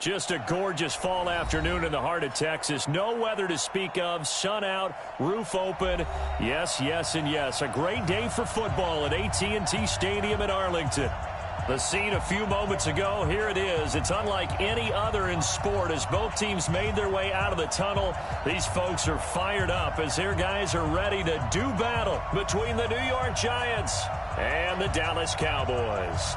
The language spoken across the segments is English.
Just a gorgeous fall afternoon in the heart of Texas. No weather to speak of. Sun out, roof open. Yes, yes, and yes. A great day for football at AT&T Stadium in Arlington. The scene a few moments ago, here it is. It's unlike any other in sport as both teams made their way out of the tunnel. These folks are fired up as their guys are ready to do battle between the New York Giants and the Dallas Cowboys.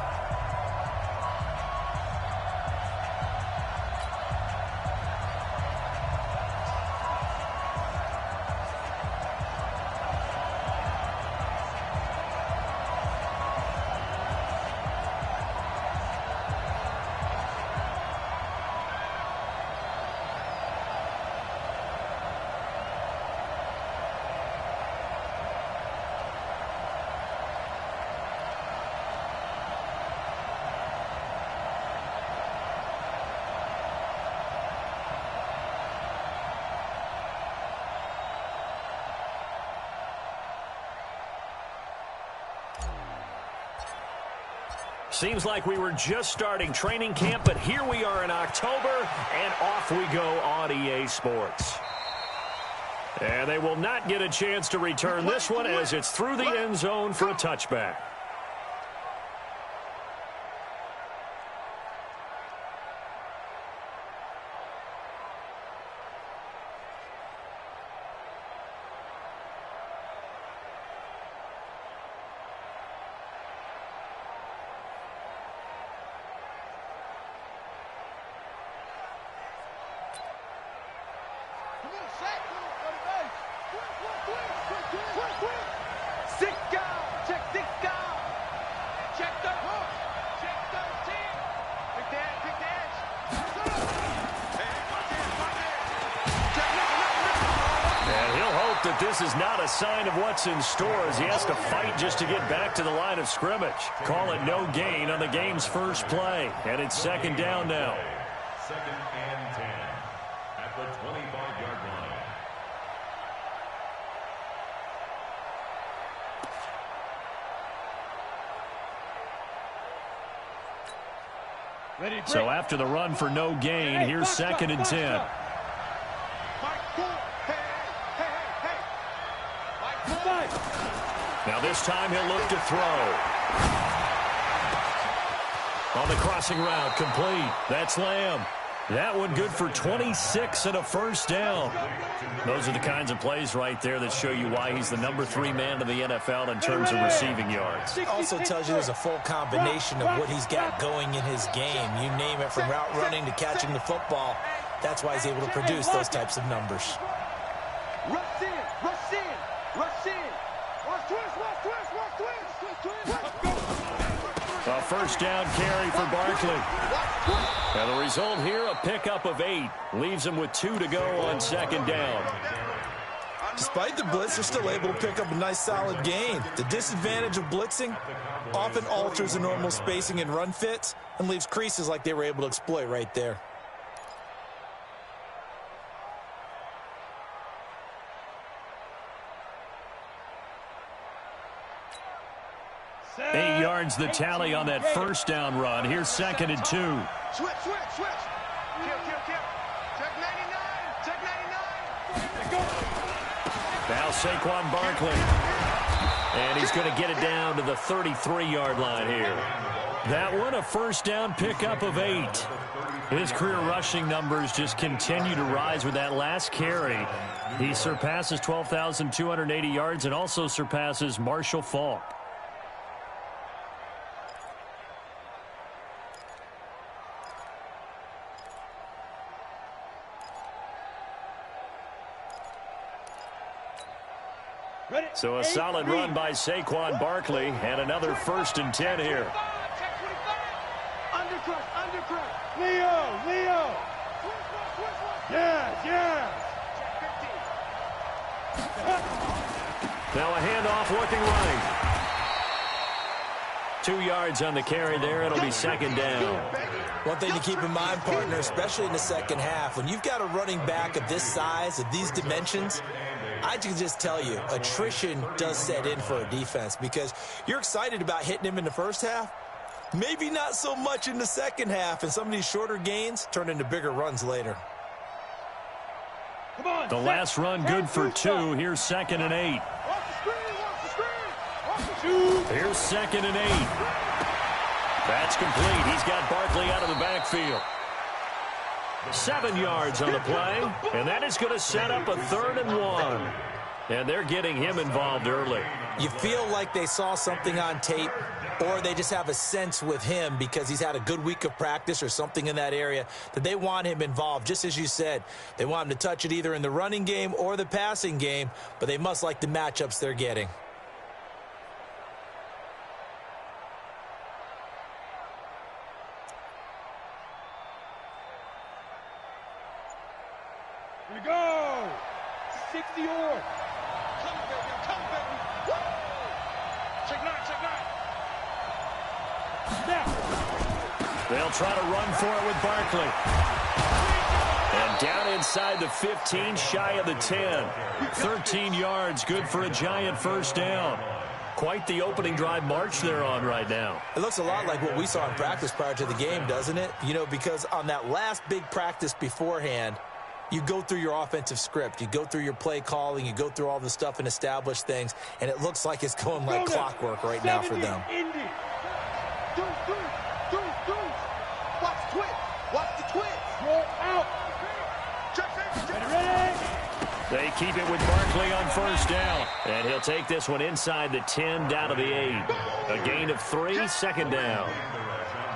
Seems like we were just starting training camp, but here we are in October, and off we go on EA Sports. And they will not get a chance to return this one as it's through the end zone for a touchback. That this is not a sign of what's in store as he has to fight just to get back to the line of scrimmage. Call it no gain on the game's first play, and it's second down now. Second and 10 at the 25-yard line. So after the run for no gain, here's second and 10. Now this time he'll look to throw. On the crossing route, complete. That's Lamb. That one good for 26 and a first down. Those are the kinds of plays right there that show you why he's the number 3 man in the NFL in terms of receiving yards. It also tells you there's a full combination of what he's got going in his game. You name it, from route running to catching the football. That's why he's able to produce those types of numbers. Rush in, rush in, rush in. Watch twist, watch twist, watch twist. A first down carry for Barkley. Now the result here, a pickup of 8. Leaves him with 2 to go on second down. Despite the blitz, they're still able to pick up a nice solid gain. The disadvantage of blitzing often alters the normal spacing and run fits and leaves creases like they were able to exploit right there. Eight yards the tally on that first down run. Here's second and 2. Switch, switch, switch. Kill, kill, kill. Check 99, check 99. Now Saquon Barkley. And he's going to get it down to the 33-yard line here. That one, a first down pickup of 8. His career rushing numbers just continue to rise with that last carry. He surpasses 12,280 yards and also surpasses Marshall Faulk. So a solid run by Saquon Barkley and another first and 10 here. Check 25. Undercut, undercut. Leo. Yes, yes. Check 15. Now a handoff looking right. 2 yards on the carry there. It'll be second down. One thing to keep in mind, partner, especially in the second half, when you've got a running back of this size, of these dimensions, I can just tell you, attrition does set in for a defense because you're excited about hitting him in the first half. Maybe not so much in the second half, and some of these shorter gains turn into bigger runs later. Come on, The last run good for 2. Here's 2nd and 8. Watch the screen, watch the screen. Watch the shoot. Here's 2nd and 8. That's complete. He's got Barkley out of the backfield. 7 yards on the play, and that is going to set up a 3rd and 1. And they're getting him involved early. You feel like they saw something on tape, or they just have a sense with him because he's had a good week of practice or something in that area that they want him involved. Just as you said, they want him to touch it either in the running game or the passing game, but they must like the matchups they're getting. Here we go. 60 or. Come, baby. Woo! Check 9, check 9. Now. They'll try to run for it with Barkley. And down inside the 15, shy of the 10. 13 yards, good for a Giant first down. Quite the opening drive march they're on right now. It looks a lot like what we saw in practice prior to the game, doesn't it? You know, because on that last big practice beforehand, you go through your offensive script. You go through your play calling. You go through all the stuff and establish things. And it looks like it's going like clockwork right now for them. Watch the twitch. Watch the twitch. Roll out. Ready. They keep it with Barkley on first down. And he'll take this one inside the 10 down to the 8. A gain of 3, 2nd down.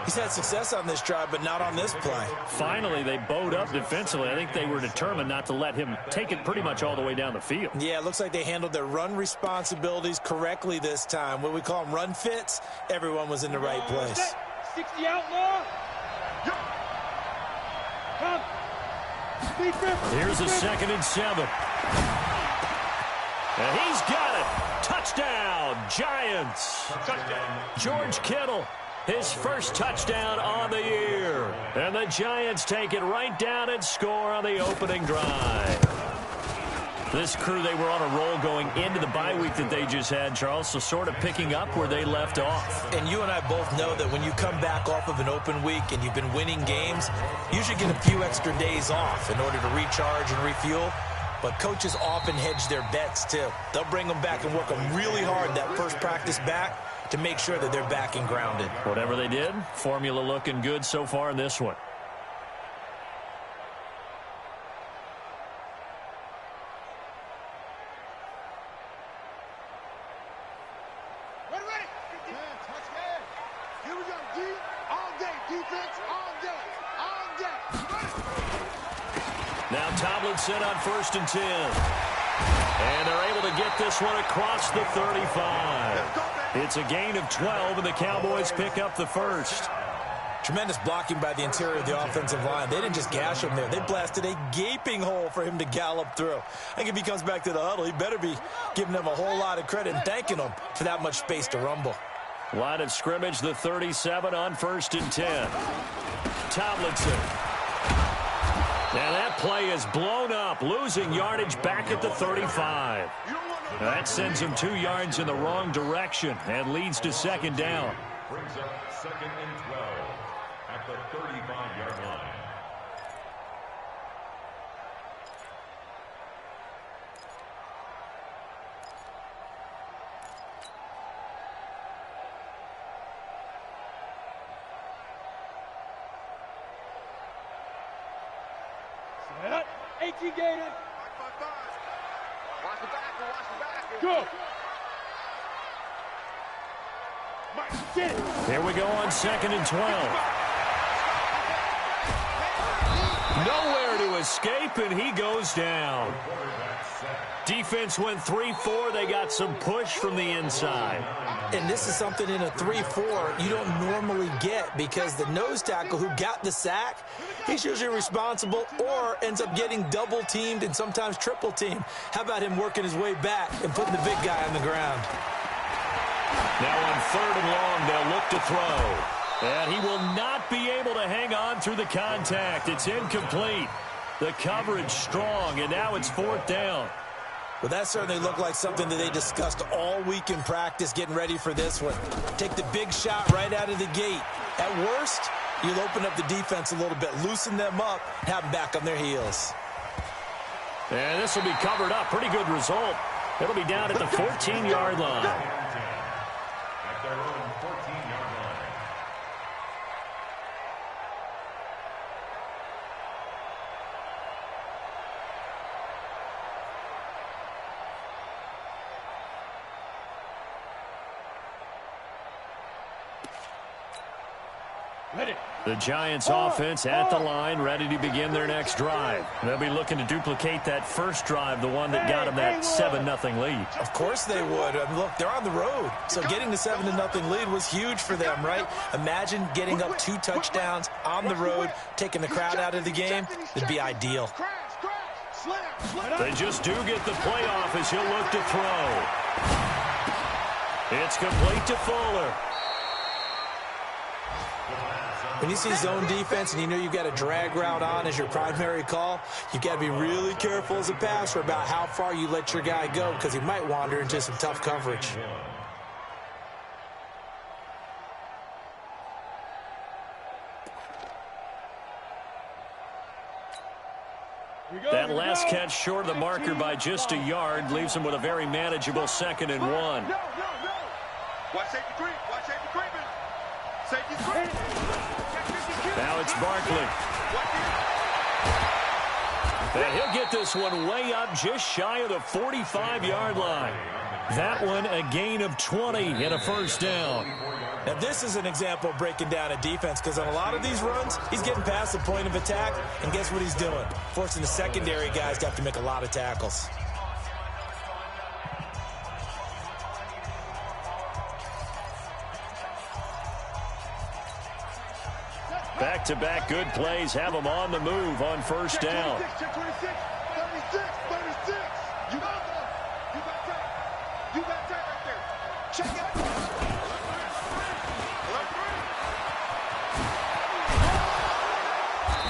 He's had success on this drive, but not on this play. Finally, they bowed up defensively. I think they were determined not to let him take it pretty much all the way down the field. Yeah, it looks like they handled their run responsibilities correctly this time. What we call them run fits, everyone was in the right place. 60 outlaw. Come. Here's a 2nd and 7. And he's got it. Touchdown, Giants. Touchdown. George Kittle, his first touchdown on the year. And the Giants take it right down and score on the opening drive. This crew, they were on a roll going into the bye week that they just had, Charles, so sort of picking up where they left off. And you and I both know that when you come back off of an open week and you've been winning games, you should get a few extra days off in order to recharge and refuel. But coaches often hedge their bets, too. They'll bring them back and work them really hard that first practice back to make sure that they're back and grounded. Whatever they did, formula looking good so far in this one. Now Tomlinson on 1st and 10. And they're able to get this one across the 35. It's a gain of 12, and the Cowboys pick up the first. Tremendous blocking by the interior of the offensive line. They didn't just gash him there. They blasted a gaping hole for him to gallop through. I think if he comes back to the huddle, he better be giving them a whole lot of credit and thanking them for that much space to rumble. Line of scrimmage, the 37 on 1st and 10. Tomlinson. Now that play is blown up, losing yardage back at the 35. That sends him 2 yards in the wrong direction and leads to 2nd down. Brings up 2nd and 12 at the 35-yard line. Set up. 18 Gator. Watch the back. Go. Get it. Here we go on 2nd and 12. Nowhere to escape, and he goes down. Defense went 3-4. They got some push from the inside. And this is something in a 3-4 you don't normally get because the nose tackle who got the sack, he's usually responsible or ends up getting double-teamed and sometimes triple-teamed. How about him working his way back and putting the big guy on the ground? Now on 3rd and long, they'll look to throw. And he will not be able to hang on through the contact. It's incomplete. The coverage strong, and now it's 4th down. Well, that certainly looked like something that they discussed all week in practice getting ready for this one. Take the big shot right out of the gate. At worst, you'll open up the defense a little bit, loosen them up, have them back on their heels. And this will be covered up. Pretty good result. It'll be down at the 14-yard line. At their own 14-yard line. The Giants offense at the line, ready to begin their next drive. They'll be looking to duplicate that first drive, the one that got them that 7-0 lead. Of course they would. Look, they're on the road. So getting the 7-0 lead was huge for them, right? Imagine getting up 2 touchdowns on the road, taking the crowd out of the game. It'd be ideal. They just do get the playoff as he'll look to throw. It's complete to Fuller. When you see zone defense and you know you've got a drag route on as your primary call, you've got to be really careful as a passer about how far you let your guy go because he might wander into some tough coverage. That last catch short of the marker by just a yard leaves him with a very manageable 2nd and 1. Watch safety creep. Watch safety creeping. Safety creep. Now it's Barkley. And he'll get this one way up just shy of the 45-yard line. That one a gain of 20 and a first down. Now this is an example of breaking down a defense because on a lot of these runs, he's getting past the point of attack, and guess what he's doing? Forcing the secondary guys to have to make a lot of tackles. Back-to-back good plays have them on the move on first down. Check 26, 36, 36. You got that. You got that right there. Check it out.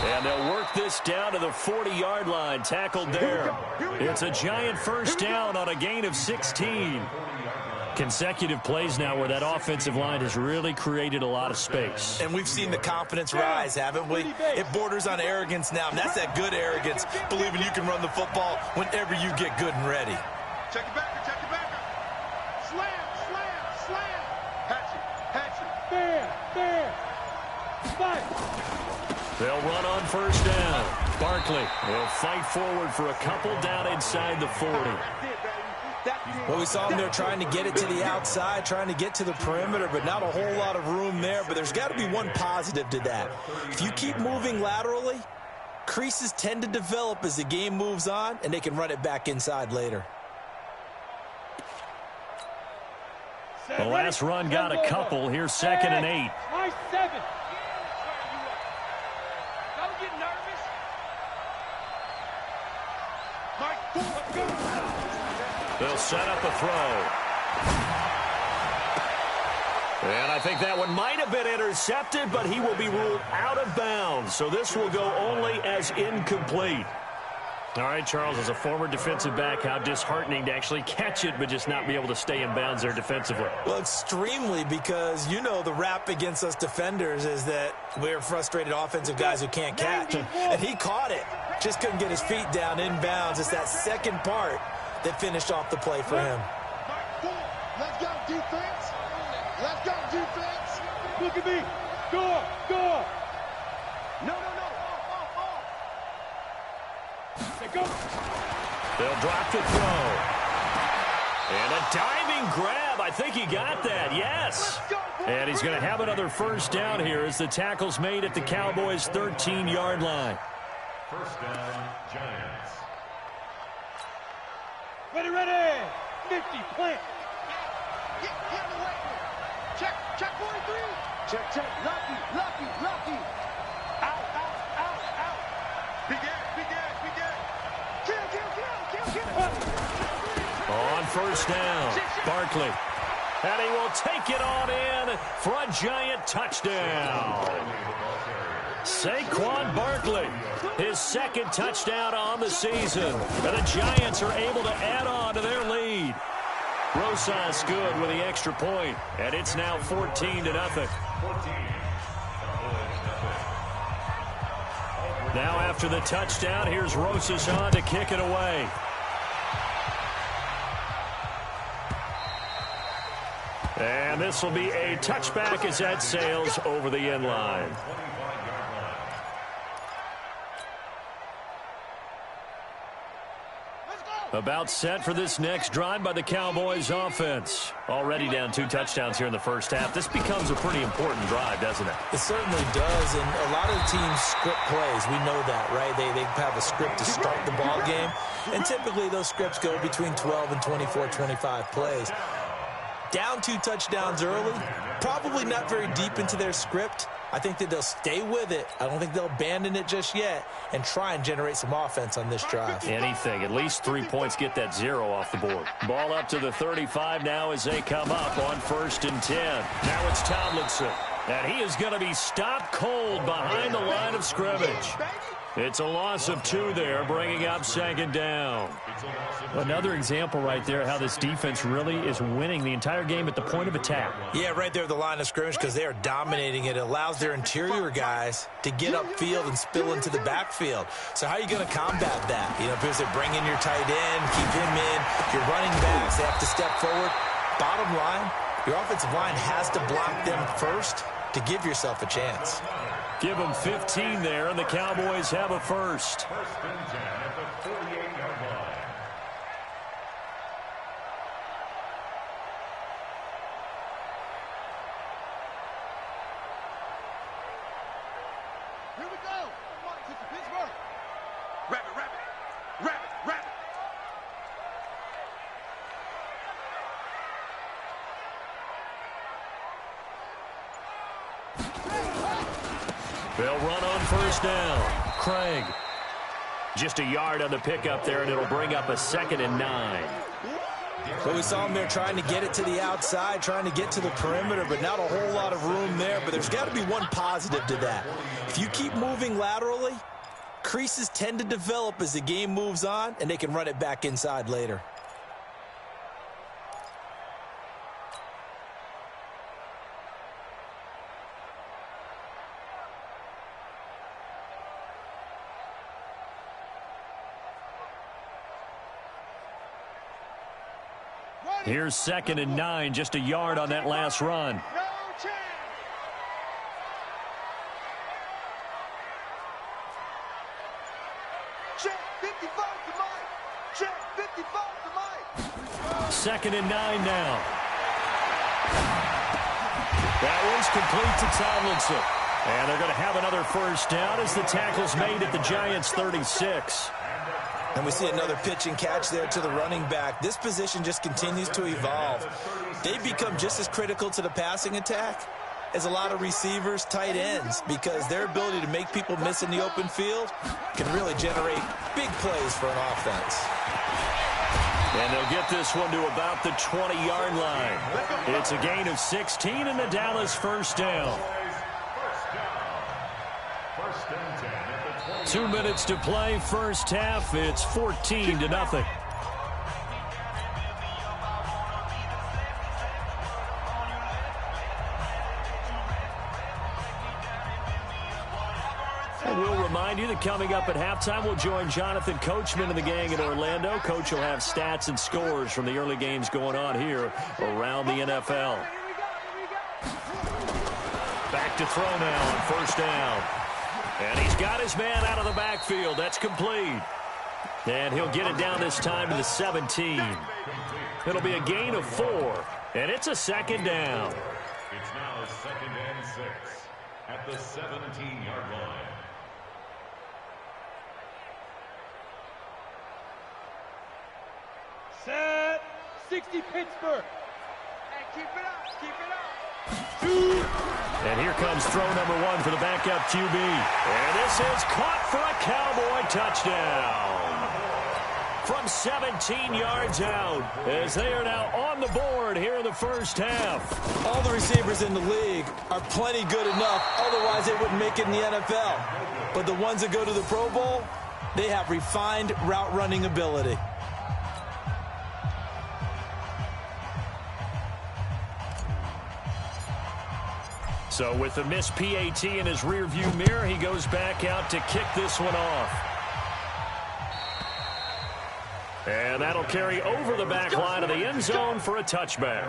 And they'll work this down to the 40-yard line, tackled there. It's a Giant first down on a gain of 16. Consecutive plays now where that offensive line has really created a lot of space. And we've seen the confidence rise, haven't we? It borders on arrogance now, and that's that good arrogance, believing you can run the football whenever you get good and ready. Check it back. Check it back. Slam. Hatchet. There. Fight. They'll run on first down. Barkley will fight forward for a couple down inside the 40. Well, we saw him there trying to get it to the outside, trying to get to the perimeter, but not a whole lot of room there. But there's got to be one positive to that. If you keep moving laterally, creases tend to develop as the game moves on, and they can run it back inside later. The last run got a couple. Here's 2nd and 8. Nice 7. Don't get nervous. Nice 4. They'll set up a throw. And I think that one might have been intercepted, but he will be ruled out of bounds. So this will go only as incomplete. All right, Charles, as a former defensive back, how disheartening to actually catch it, but just not be able to stay in bounds there defensively. Well, extremely, because, you know, the rap against us defenders is that we're frustrated offensive guys who can't catch. And he caught it. Just couldn't get his feet down in bounds. It's that second part that finished off the play for him. Let's go, defense. Let's go, defense. Look at me. Go. No. Go. They'll drop the throw. And a diving grab. I think he got that. Yes. And he's going to have another first down here as the tackle's made at the Cowboys' 13-yard line. First down, Giants. Ready. 50, plant. Get away. Check 43. Check. Lucky. Out. Big ass. Kill. On first down, Barkley. And he will take it on in for a Giant touchdown. Saquon Barkley, his second touchdown on the season. And the Giants are able to add on to their lead. Rosas good with the extra point, and it's now 14-0. Now after the touchdown, here's Rosas on to kick it away. And this will be a touchback as that sails over the end line. About set for this next drive by the Cowboys offense. Already down 2 touchdowns here in the first half. This becomes a pretty important drive, doesn't it? It certainly does, and a lot of the teams script plays. We know that, right? They have a script to start the ball game, and typically those scripts go between 12 and 24, 25 plays. Down 2 touchdowns early, probably not very deep into their script. I think that they'll stay with it. I don't think they'll abandon it just yet and try and generate some offense on this drive. Anything. At least 3 points get that 0 off the board. Ball up to the 35 now as they come up on 1st and 10. Now it's Tomlinson. And he is going to be stopped cold behind the line of scrimmage. It's a loss of 2 there, bringing up 2nd down. Another example right there how this defense really is winning the entire game at the point of attack. Yeah, right there at the line of scrimmage because they are dominating it. It allows their interior guys to get upfield and spill into the backfield. So how are you going to combat that? You know, because they bring in your tight end, keep him in. Your running backs, they have to step forward. Bottom line, your offensive line has to block them first to give yourself a chance. Give them 15 there, and the Cowboys have a first. 1st and 10 at the 48-yard line. Here we go. Pittsburgh. Rabbit. They'll run on 1st down. Craig. Just a yard on the pickup there, and it'll bring up a 2nd and 9. Well, we saw him there trying to get it to the outside, trying to get to the perimeter, but not a whole lot of room there. But there's got to be one positive to that. If you keep moving laterally, creases tend to develop as the game moves on, and they can run it back inside later. Here's 2nd and 9, just a yard on that last run. No chance. Check 55 to Mike. Check 55 to Mike. 2nd and 9 now. That one's complete to Tomlinson. And they're going to have another 1st down as the tackle's made at the Giants' 36. And we see another pitch and catch there to the running back. This position just continues to evolve. They become just as critical to the passing attack as a lot of receivers, tight ends, because their ability to make people miss in the open field can really generate big plays for an offense. And they'll get this one to about the 20-yard line. It's a gain of 16 and the Dallas 1st down. 2 minutes to play, first half. It's 14-0. And we'll remind you that coming up at halftime, we'll join Jonathan Coachman and the gang in Orlando. Coach will have stats and scores from the early games going on here around the NFL. Back to throw now on 1st down. And he's got his man out of the backfield. That's complete. And he'll get it down this time to the 17. It'll be a gain of 4. And it's a 2nd down. It's now 2nd and 6 at the 17-yard line. Set. 60 Pittsburgh. Hey, keep it up. Keep it up. And here comes throw number 1 for the backup QB. And this is caught for a Cowboy touchdown. from 17 yards out, as they are now on the board here in the first half. All the receivers in the league are plenty good enough, otherwise they wouldn't make it in the NFL. But the ones that go to the Pro Bowl, they have refined route running ability. So with the missed PAT in his rearview mirror, he goes back out to kick this one off. And that'll carry over the back line of the end zone for a touchback.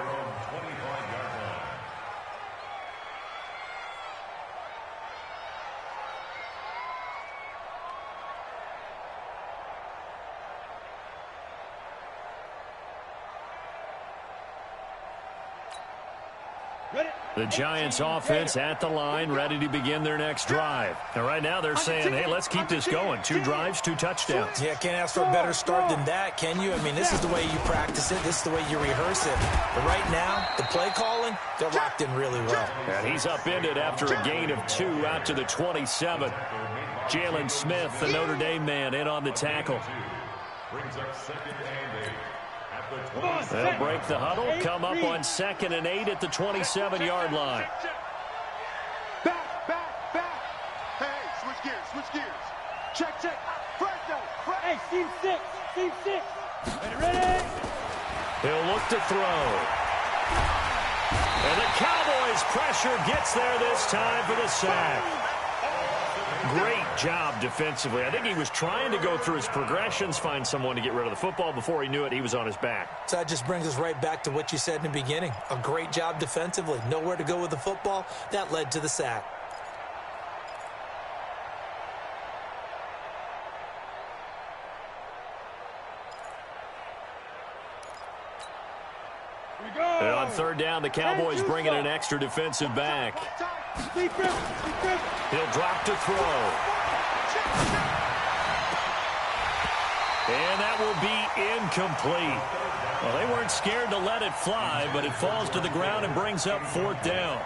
The Giants offense at the line, ready to begin their next drive. And right now they're saying, hey, let's keep this going. 2 drives, 2 touchdowns. Yeah, can't ask for a better start than that, can you? I mean, this is the way you practice it. This is the way you rehearse it. But right now, the play calling, they're locked in really well. And he's upended after a gain of 2 out to the 27. Jalen Smith, the Notre Dame man, in on the tackle. Brings up 2nd and 8. They'll break the huddle, come up on 2nd and 8 at the 27-yard line. Back. Hey, switch gears. Check. Hey, Team 6. Ready? He'll look to throw. And the Cowboys' pressure gets there this time for the sack. Great job defensively. I think he was trying to go through his progressions, find someone to get rid of the football. Before he knew it, he was on his back. So that just brings us right back to what you said in the beginning. A great job defensively. Nowhere to go with the football. That led to the sack. And on 3rd down, the Cowboys bring in an extra defensive back. He'll drop to throw. And that will be incomplete. Well, they weren't scared to let it fly, but it falls to the ground and brings up 4th down.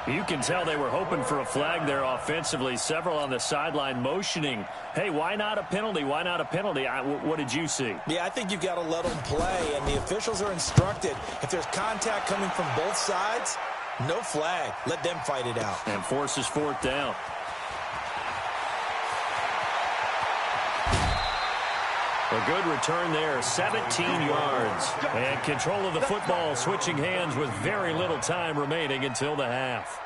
You can tell they were hoping for a flag there offensively. Several on the sideline motioning, hey, why not a penalty? Why not a penalty? What did you see? Yeah, I think you've got to let them play, and the officials are instructed. If there's contact coming from both sides, no flag. Let them fight it out. And forces 4th down. A good return there, 17 yards. And control of the football, switching hands with very little time remaining until the half.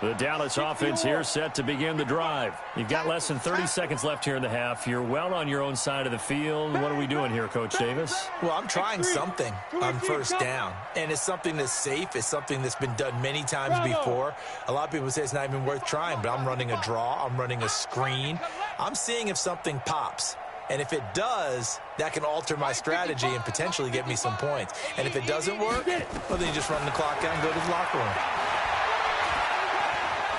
The Dallas offense here set to begin the drive. You've got less than 30 seconds left here in the half. You're well on your own side of the field. What are we doing here, Coach Davis? Well, I'm trying something on 1st down, and it's something that's safe. It's something that's been done many times before. A lot of people say it's not even worth trying, but I'm running a draw. I'm running a screen. I'm seeing if something pops. And if it does, that can alter my strategy and potentially get me some points. And if it doesn't work, well, then you just run the clock down and go to the locker room.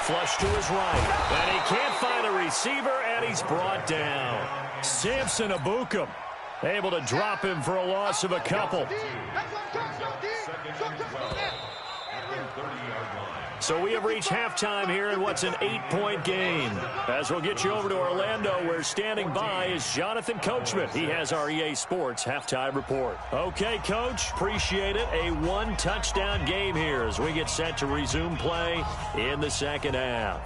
Flush to his right, and he can't find a receiver, and he's brought down. Samson Abukum able to drop him for a loss of a couple. So we have reached halftime here in what's an 8-point game. As we'll get you over to Orlando, where standing by is Jonathan Coachman. He has our EA Sports halftime report. Okay, Coach, appreciate it. A 1-touchdown game here as we get set to resume play in the second half.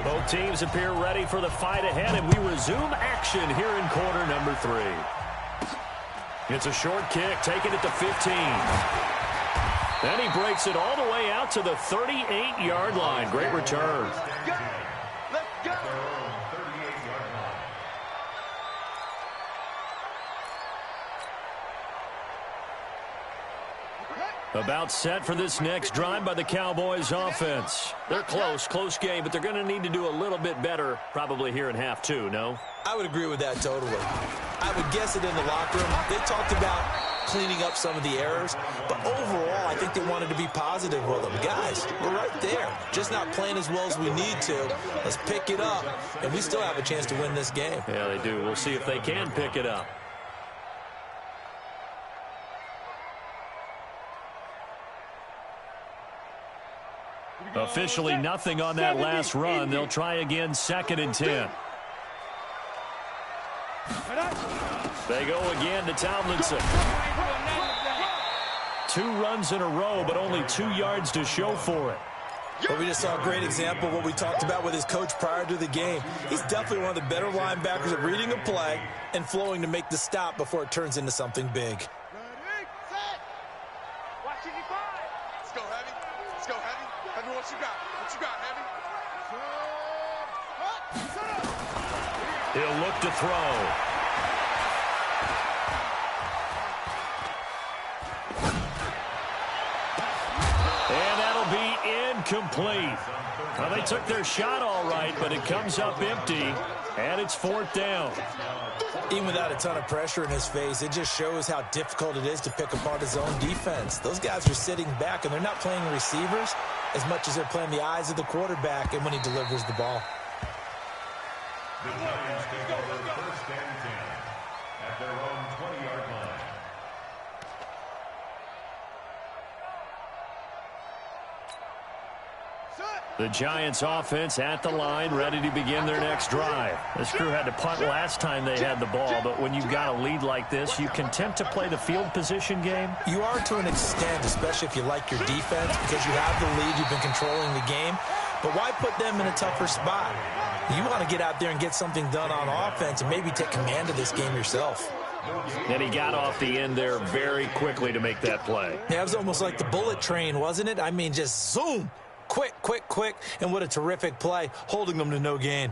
Both teams appear ready for the fight ahead, and we resume action here in quarter number 3. It's a short kick, taking it to 15. Then he breaks it all the way out to the 38-yard line. Great return. Let's go. About set for this next drive by the Cowboys offense. They're close game, but they're going to need to do a little bit better probably here in half 2, no? I would agree with that totally. I would guess it in the locker room. They talked about cleaning up some of the errors, but overall, I think they wanted to be positive with them. Guys, we're right there. Just not playing as well as we need to. Let's pick it up, and we still have a chance to win this game. Yeah, they do. We'll see if they can pick it up. Officially nothing on that last run. They'll try again, 2nd and 10. They go again to Tomlinson. 2 runs in a row, but only 2 yards to show for it. Well, we just saw a great example of what we talked about with his coach prior to the game. He's definitely one of the better linebackers at reading a play and flowing to make the stop before it turns into something big. Let's go, Heavy. Let's go, Heavy. Heavy, what you got? What you got, Heavy? He'll look to throw. And that'll be incomplete. Well, they took their shot all right, but it comes up empty, and it's 4th down. Even without a ton of pressure in his face, it just shows how difficult it is to pick apart his own defense. Those guys are sitting back, and they're not playing receivers as much as they're playing the eyes of the quarterback and when he delivers the ball. The Giants take over 1st and 10 at their own 20-yard line. The Giants offense at the line, ready to begin their next drive. This crew had to punt last time they had the ball, but when you've got a lead like this, you can tempt to play the field position game. You are to an extent, especially if you like your defense, because you have the lead, you've been controlling the game. But why put them in a tougher spot? You want to get out there and get something done on offense and maybe take command of this game yourself. And he got off the end there very quickly to make that play. Yeah, it was almost like the bullet train, wasn't it? I mean, just zoom. Quick, quick, quick, and what a terrific play, holding them to no gain.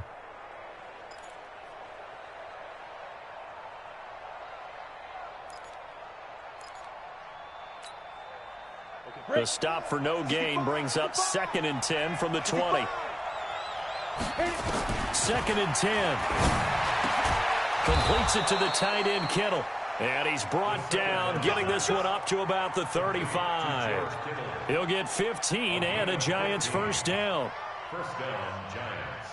The stop for no gain brings up 2nd and 10 from the 20. 2nd and 10. Completes it to the tight end, Kittle. And he's brought down, getting this one up to about the 35. He'll get 15 and a Giants 1st down. 1st down, Giants.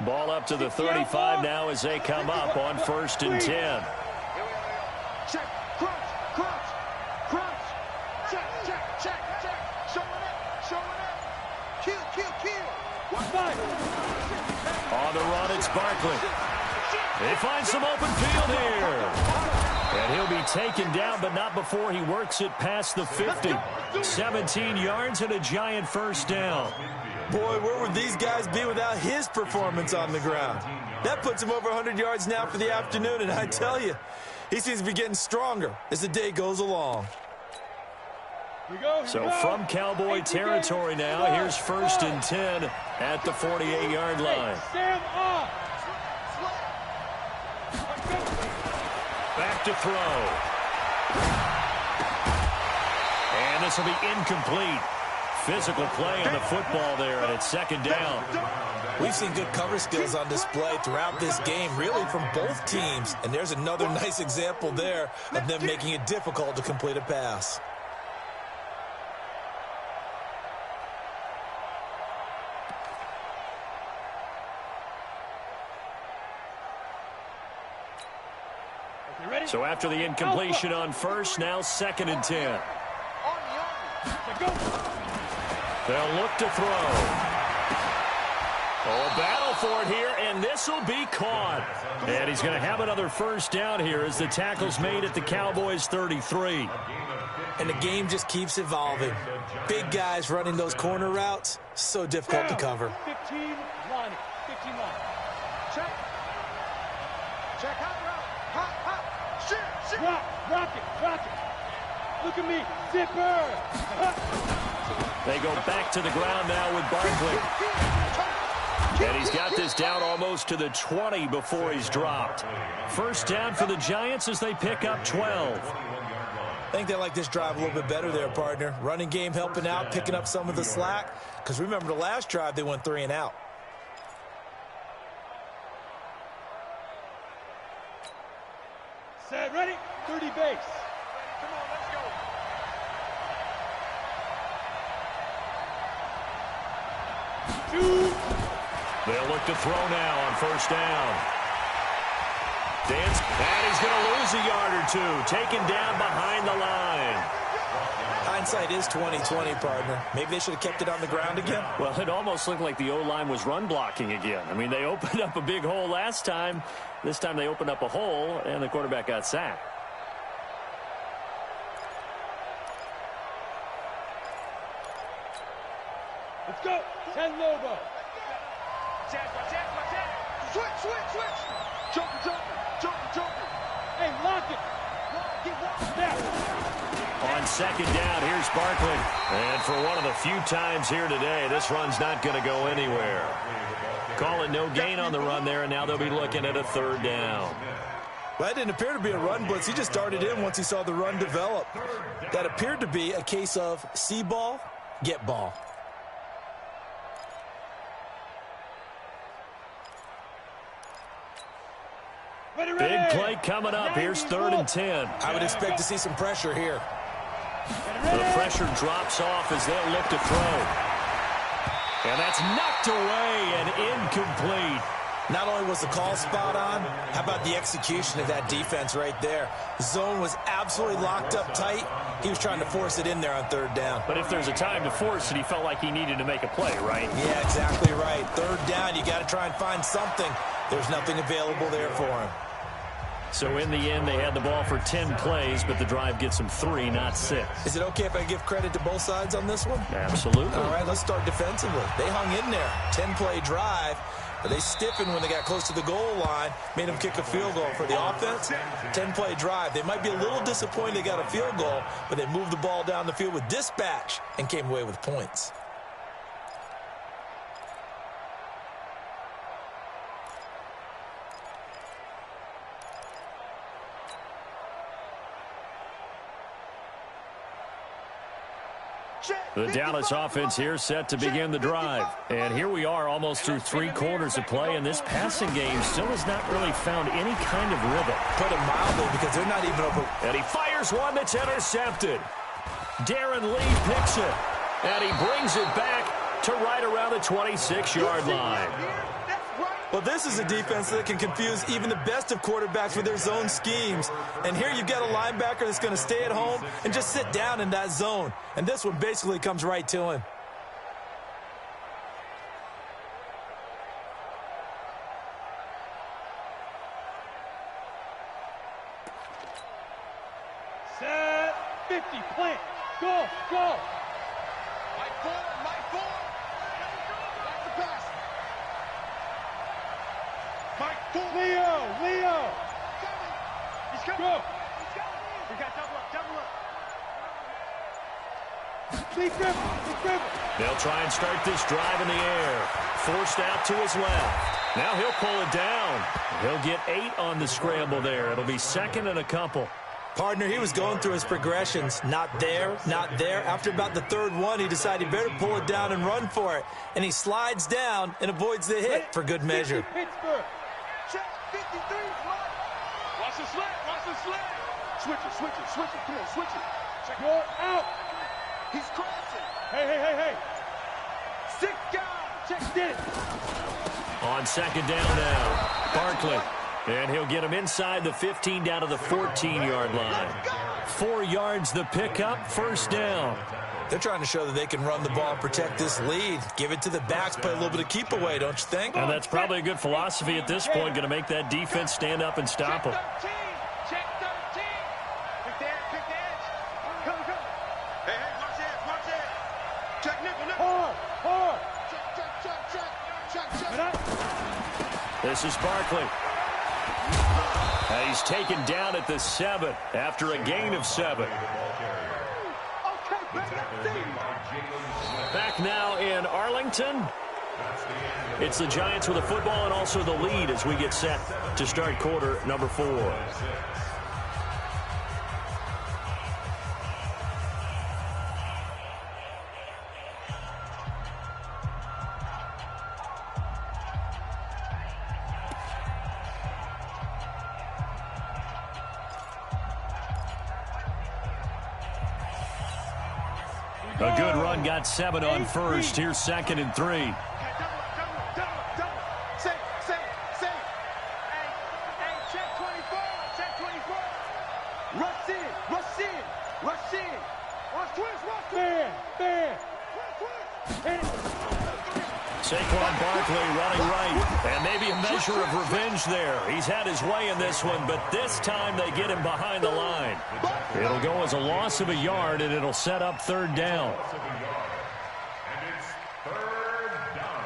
Ball up to the 35 now as they come up on 1st and 10. Check, crunch, crunch, crunch. Check, check, check, check. Showing up. Kill. One fight. On the run, it's Barkley. They find some open field here. And he'll be taken down, but not before he works it past the 50. 17 yards and a Giant 1st down. Boy, where would these guys be without his performance on the ground? That puts him over 100 yards now for the afternoon, and I tell you, he seems to be getting stronger as the day goes along. So from Cowboy territory now, here's 1st and 10 at the 48-yard line. Back to throw. And this will be incomplete. Physical play on the football there, and it's 2nd down. We've seen good cover skills on display throughout this game, really from both teams. And there's another nice example there of them making it difficult to complete a pass. So after the incompletion on 1st, now 2nd and 10. They'll look to throw. Oh, battle for it here, and this will be caught. And he's going to have another 1st down here as the tackle's made at the Cowboys' 33. And the game just keeps evolving. Big guys running those corner routes, so difficult to cover. 15 line. Check. Check out route. Hot. Shit. Rock it. Look at me. Zipper. They go back to the ground now with Barkley. And he's got this down almost to the 20 before he's dropped. 1st down for the Giants as they pick up 12. I think they like this drive a little bit better there, partner. Running game helping out, picking up some of the slack. Because remember the last drive, they went 3 and out. Set, ready? 30 base. Come on, let's go. They'll look to throw now on 1st down. And he's going to lose a yard or two. Taken down behind the line. Hindsight is 20/20, partner. Maybe they should have kept it on the ground again. Well, it almost looked like the O-line was run blocking again. I mean, they opened up a big hole last time. This time they opened up a hole, and the quarterback got sacked. Let's go. 10 Lobo. Switch. Joker. Hey, lock it. On second down, here's Barkley. And for one of the few times here today, this run's not going to go anywhere. Calling no gain on the run there, and now they'll be looking at a third down. Well, that didn't appear to be a run blitz. He just darted in once he saw the run develop. That appeared to be a case of see ball, get ball. Big play coming up. Here's 3rd and 10. I would expect to see some pressure here. The pressure drops off as they'll look to throw. And that's knocked away and incomplete. Not only was the call spot on, how about the execution of that defense right there? Zone was absolutely locked up tight. He was trying to force it in there on 3rd down. But if there's a time to force it, he felt like he needed to make a play, right? Yeah, exactly right. 3rd down, you got to try and find something. There's nothing available there for him. So in the end, they had the ball for 10 plays, but the drive gets them 3, not 6. Is it okay if I give credit to both sides on this one? Absolutely. All right, let's start defensively. They hung in there. 10-play drive. But they stiffened when they got close to the goal line, made them kick a field goal. For the offense, 10-play drive. They might be a little disappointed they got a field goal, but they moved the ball down the field with dispatch and came away with points. The Dallas offense here set to begin the drive. And here we are almost through 3 quarters of play, and this passing game still has not really found any kind of rhythm. Put it mildly, because they're not even over. And he fires one that's intercepted. Darren Lee picks it, and he brings it back to right around the 26-yard line. Well, this is a defense that can confuse even the best of quarterbacks with their zone schemes. And here you've got a linebacker that's going to stay at home and just sit down in that zone. And this one basically comes right to him. Set 50, plant, go. My four. Back to pass. Leo. He's coming. Go. We got double up. Big Griffin. They'll try and start this drive in the air. Forced out to his left. Now he'll pull it down. He'll get 8 on the scramble there. It'll be 2nd and a couple. Partner, he was going through his progressions. Not there. After about the 3rd one, he decided he better pull it down and run for it. And he slides down and avoids the hit for good measure. Pittsburgh. Check 53. Watch the slant. Switch it. Come on, switch it. Check. You're out. He's crossing. Hey. 6 guys. Check, did it. On 2nd down now, Barkley. And he'll get him inside the 15 down to the 14-yard line. 4 yards the pickup, 1st down. They're trying to show that they can run the ball and protect this lead. Give it to the backs, play a little bit of keep away, don't you think? And that's probably a good philosophy at this point, going to make that defense stand up and stop them. Check 13. Pick the edge. Come. Hey, watch edge. Check nickel. Hard. Check. This is Barkley. He's taken down at the 7 after a gain of 7. Back now in Arlington. It's the Giants with the football and also the lead as we get set to start quarter number 4. A good run, got 7 on first. Here's 2nd and 3. Double. Safe. Hey, check 23. Saquon Barkley running right, and maybe a measure of revenge there. He's had his way in this one, but this time they get him behind the line. It'll go as a loss of a yard, and it'll set up third down. And it's third down.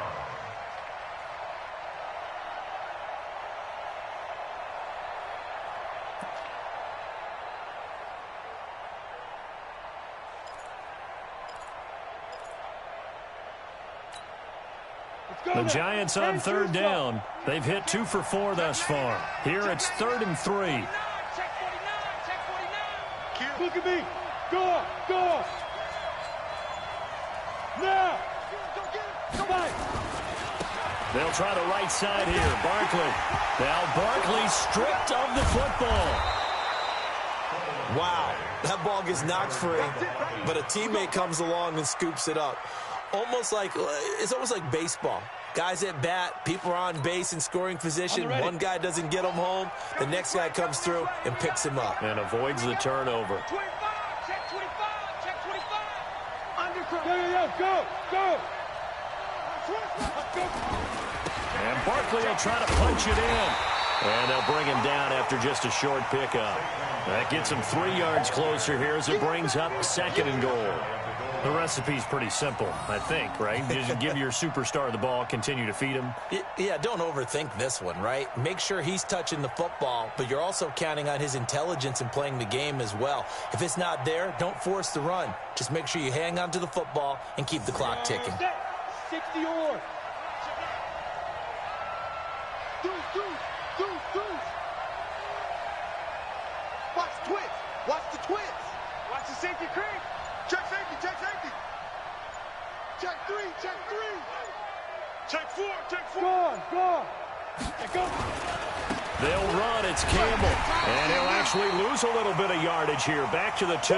The Giants on third down. They've hit 2 for 4 thus far. Here it's 3rd and 3. Look at me. Go. Now. Somebody. They'll try the right side here. Barkley. Now Barkley stripped of the football. Wow, that ball gets knocked free, but a teammate comes along and scoops it up. It's almost like baseball. Guys at bat, people are on base in scoring position. One guy doesn't get him home. The next guy comes through and picks him up. And avoids the turnover. 25, check 25, check 25. Go. And Barkley will try to punch it in. And they'll bring him down after just a short pickup. That gets him 3 yards closer here as it brings up 2nd and goal. The recipe's pretty simple, I think, right? Just give your superstar the ball, continue to feed him. Yeah, don't overthink this one, right? Make sure he's touching the football, but you're also counting on his intelligence in playing the game as well. If it's not there, don't force the run. Just make sure you hang on to the football and keep the clock ticking. 60 or. Deuce. Watch the twist. Watch the safety creep. Check safety. Check 3. Check 4. Go. They'll run. It's Campbell. And he'll actually lose a little bit of yardage here. Back to the 2.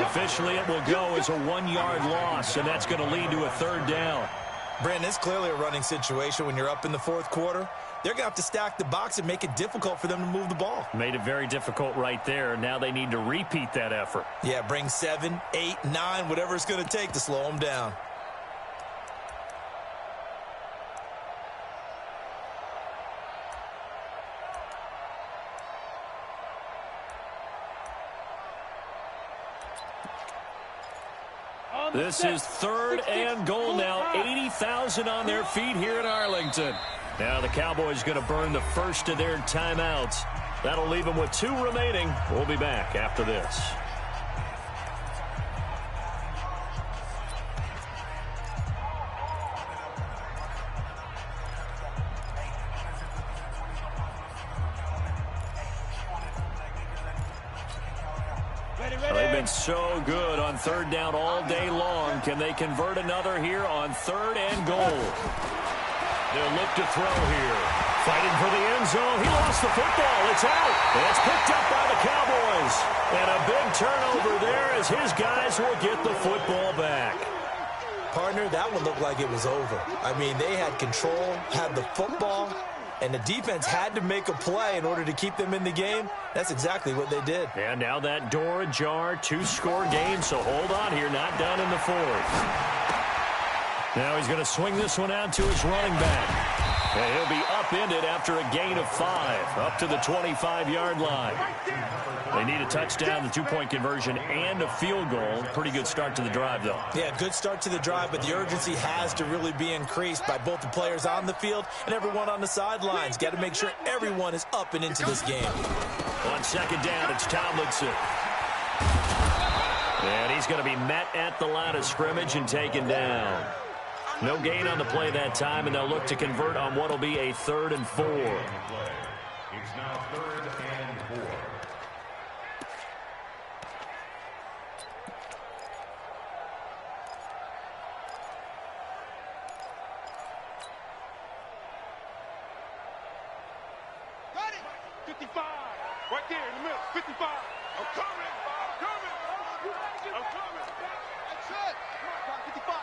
Officially, it will go as a 1-yard loss, and that's going to lead to a 3rd down. Brandon, it's clearly a running situation when you're up in the 4th quarter. They're going to have to stack the box and make it difficult for them to move the ball. Made it very difficult right there. Now they need to repeat that effort. Yeah, bring 7, 8, 9, whatever it's going to take to slow them down. This is 3rd and goal now. 80,000 on their feet here in Arlington. Now the Cowboys going to burn the first of their timeouts. That'll leave them with 2 remaining. We'll be back after this. They've been so good on 3rd down all day long. Can they convert another here on 3rd and goal? They'll look to throw here. Fighting for the end zone. He lost the football. It's out. It's picked up by the Cowboys. And a big turnover there as his guys will get the football back. Partner, that one looked like it was over. I mean, they had control, had the football, and the defense had to make a play in order to keep them in the game. That's exactly what they did. And now that door ajar, 2-score game, so hold on here, not done in the 4th. Now he's going to swing this one out to his running back. And he'll be upended after a gain of 5, up to the 25-yard line. They need a touchdown, the 2-point conversion, and a field goal. Pretty good start to the drive, though. Yeah, good start to the drive, but the urgency has to really be increased by both the players on the field and everyone on the sidelines. Got to make sure everyone is up and into this game. On 2nd down, it's Tomlinson. And he's going to be met at the line of scrimmage and taken down. No gain on the play that time, and they'll look to convert on what will be a 3rd and 4. It's now 3rd and 4. Got it. 55. Right there in the middle. 55. I'm coming. That's it. Come on, 55.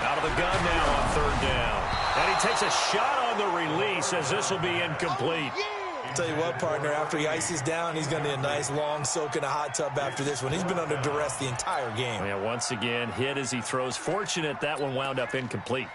Out of the gun now on 3rd down. And he takes a shot on the release as this will be incomplete. Tell you what, partner, after he ices down, he's going to need a nice long soak in a hot tub after this one. He's been under duress the entire game. Yeah, once again, hit as he throws. Fortunate that one wound up incomplete.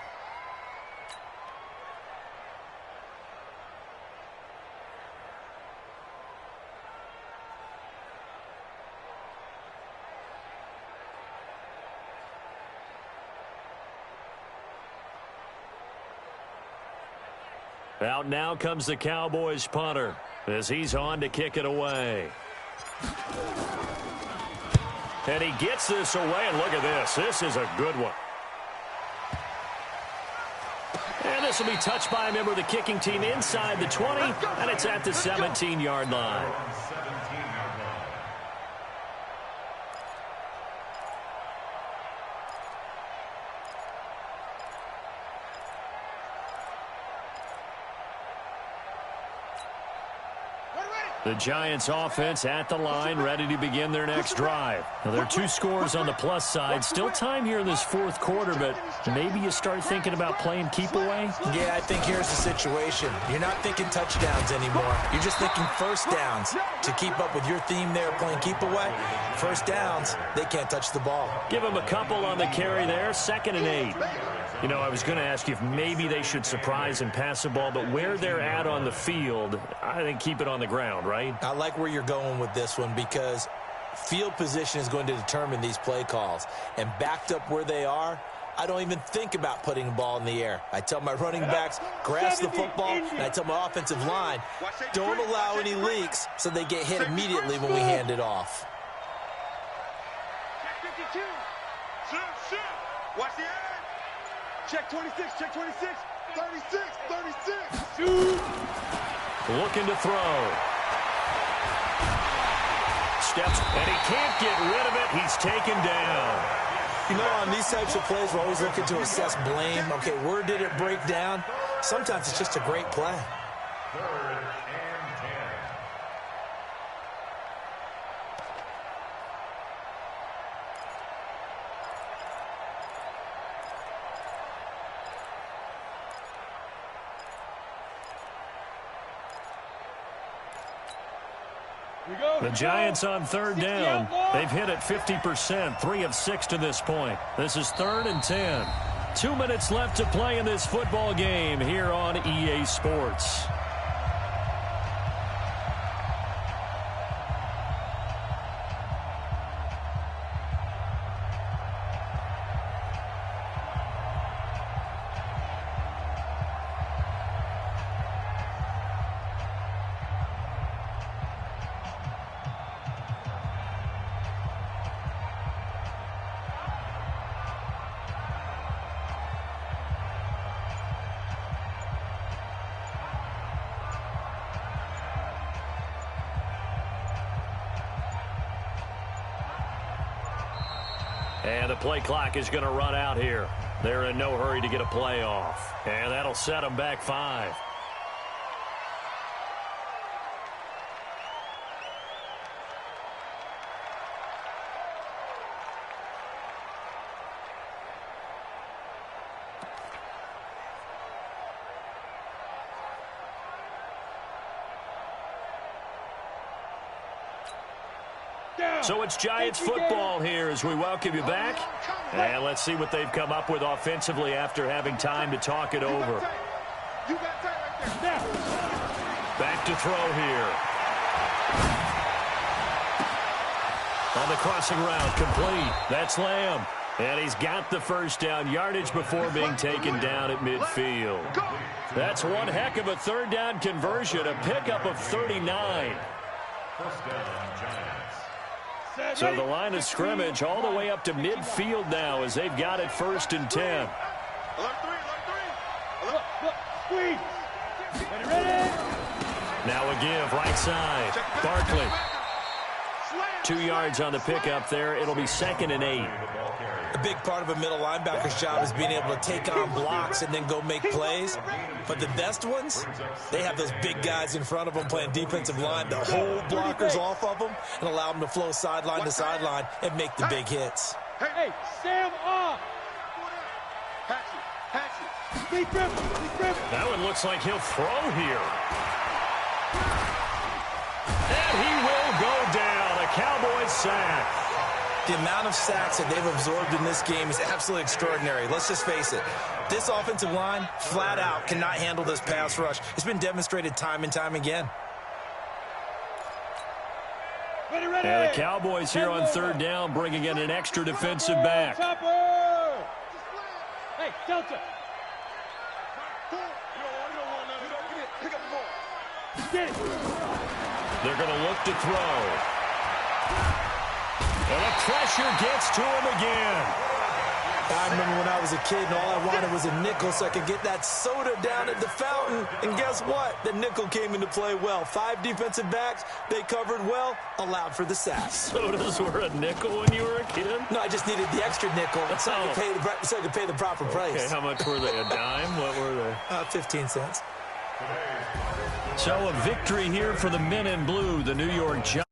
Out now comes the Cowboys punter as he's on to kick it away. And he gets this away, and look at this. This is a good one. And this will be touched by a member of the kicking team inside the 20, and it's at the 17-yard line. The Giants offense at the line, ready to begin their next drive. Now, there are 2 scores on the plus side. Still time here in this fourth quarter, but maybe you start thinking about playing keep away? Yeah, I think here's the situation. You're not thinking touchdowns anymore. You're just thinking first downs. To keep up with your theme there, playing keep away, first downs, they can't touch the ball. Give them a couple on the carry there, 2nd and 8. You know, I was going to ask you if maybe they should surprise and pass the ball, but where they're at on the field, I think keep it on the ground, right? I like where you're going with this one because field position is going to determine these play calls. And backed up where they are, I don't even think about putting the ball in the air. I tell my running backs, grasp the football, and I tell my offensive line, don't allow any leaks so they get hit immediately when we hand it off. Watch the edge. Check 26, check 26, 36, 36. Shoot. Looking to throw. Steps, and he can't get rid of it. He's taken down. You know, on these types of plays, we're always looking to assess blame. Okay, where did it break down? Sometimes it's just a great play. 3rd and 10. The Giants on 3rd down. They've hit it 50%, 3 of 6 to this point. This is 3rd and 10. 2 minutes left to play in this football game here on EA Sports. And the play clock is going to run out here. They're in no hurry to get a play off. And that'll set them back 5. So it's Giants football here as we welcome you back. And let's see what they've come up with offensively after having time to talk it over. Back to throw here. On the crossing route, complete. That's Lamb. And he's got the first down yardage before being taken down at midfield. That's one heck of a 3rd down conversion, a pickup of 39. First down, Giants. So the line of scrimmage all the way up to midfield now as they've got it 1st and 10. Now a give, right side. Barkley. 2 yards on the pickup there. It'll be 2nd and 8. A big part of a middle linebacker's job is being able to take on blocks and then go make plays. But the best ones, they have those big guys in front of them playing defensive line to hold blockers off of them and allow them to flow sideline to sideline and make the big hits. Hey, Sam off. Patch it. That one looks like he'll throw here. Cowboys sack. The amount of sacks that they've absorbed in this game is absolutely extraordinary. Let's just face it. This offensive line, flat out, cannot handle this pass rush. It's been demonstrated time and time again. Ready, ready. And the Cowboys here on third down, bringing in an extra defensive back. Hey, Delta. Get it. They're going to look to throw. And the pressure gets to him again. I remember when I was a kid and all I wanted was a nickel so I could get that soda down at the fountain. And guess what? The nickel came into play well. 5 defensive backs, they covered well, allowed for the sack. Sodas were a nickel when you were a kid? No, I just needed the extra nickel so I could pay the proper price. Okay, how much were they? A dime? What were they? 15 cents. So a victory here for the men in blue, the New York Giants.